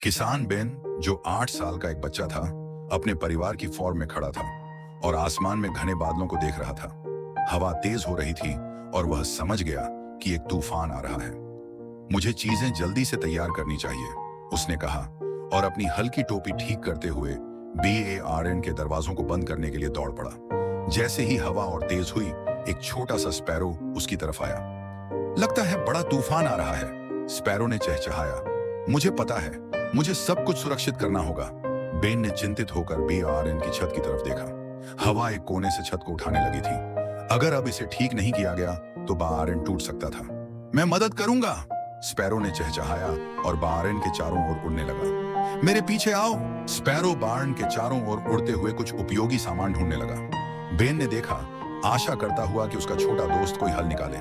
किसान बेन, जो 8 साल का एक बच्चा था, अपने परिवार की फॉर्म में खड़ा था और आसमान में घने बादलों को देख रहा था। हवा तेज हो रही थी और वह समझ गया कि एक तूफान आ रहा है। मुझे चीजें जल्दी से तैयार करनी चाहिए, उसने कहा और अपनी हल्की टोपी ठीक करते हुए BARN के दरवाजों को बंद करने के लिए दौड़ पड़ा। जैसे ही हवा और तेज हुई, एक छोटा सा स्पैरो उसकी तरफ आया। लगता है बड़ा तूफान आ रहा है, स्पैरो ने चहचहाया। मुझे पता है, मुझे सब कुछ सुरक्षित करना होगा। बेन ने चिंतित होकर BARN की छत की तरफ देखा। हवा एक कोने से छत को उठाने लगी थी। अगर अब इसे ठीक नहीं किया गया तो BARN टूट सकता था। मैं मदद करूंगा, स्पैरो ने चहचहाया और BARN के चारों ओर उड़ने लगा। मेरे पीछे आओ। स्पैरो बार्न के चारों ओर उड़ते हुए कुछ उपयोगी सामान ढूंढने लगा। बेन ने देखा, आशा करता हुआ कि उसका छोटा दोस्त कोई हल निकाले।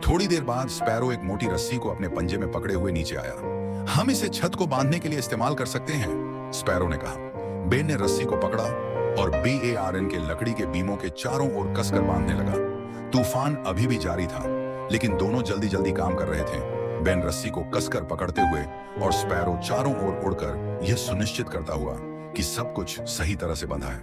थोड़ी देर बाद स्पैरो एक मोटी रस्सी को अपने पंजे में पकड़े हुए नीचे आया। हम इसे छत को बांधने के लिए इस्तेमाल कर सकते हैं, स्पैरो ने कहा। बेन ने रस्सी को पकड़ा और BARN के लकड़ी के बीमों के चारों ओर कसकर बांधने लगा। तूफान अभी भी जारी था, लेकिन दोनों जल्दी जल्दी काम कर रहे थे। बेन रस्सी को कसकर पकड़ते हुए और स्पैरो चारों ओर उड़कर यह सुनिश्चित करता हुआ कि सब कुछ सही तरह से बंधा है।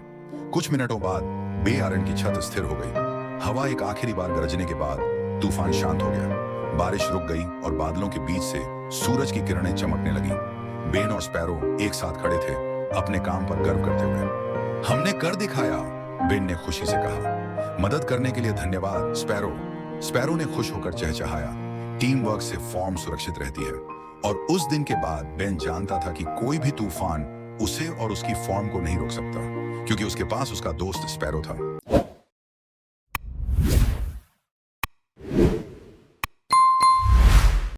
कुछ मिनटों बाद BARN की छत स्थिर हो गई। हवा एक आखिरी बार गरजने के बाद तूफान शांत हो गया। बारिश रुक गई और बादलों के बीच से सूरज की किरणें चमकने लगी। बेन और स्पैरो एक साथ खड़े थे, अपने काम पर गर्व करते हुए। हमने कर दिखाया, बेन ने खुशी से कहा। मदद करने के लिए धन्यवाद, स्पैरो, स्पैरो ने खुश होकर चहचहाया। टीम वर्क से फॉर्म सुरक्षित रहती है। और उस दिन के बाद बेन जानता था कि कोई भी तूफान उसे और उसकी फॉर्म को नहीं रोक सकता, क्योंकि उसके पास उसका दोस्त स्पैरो था।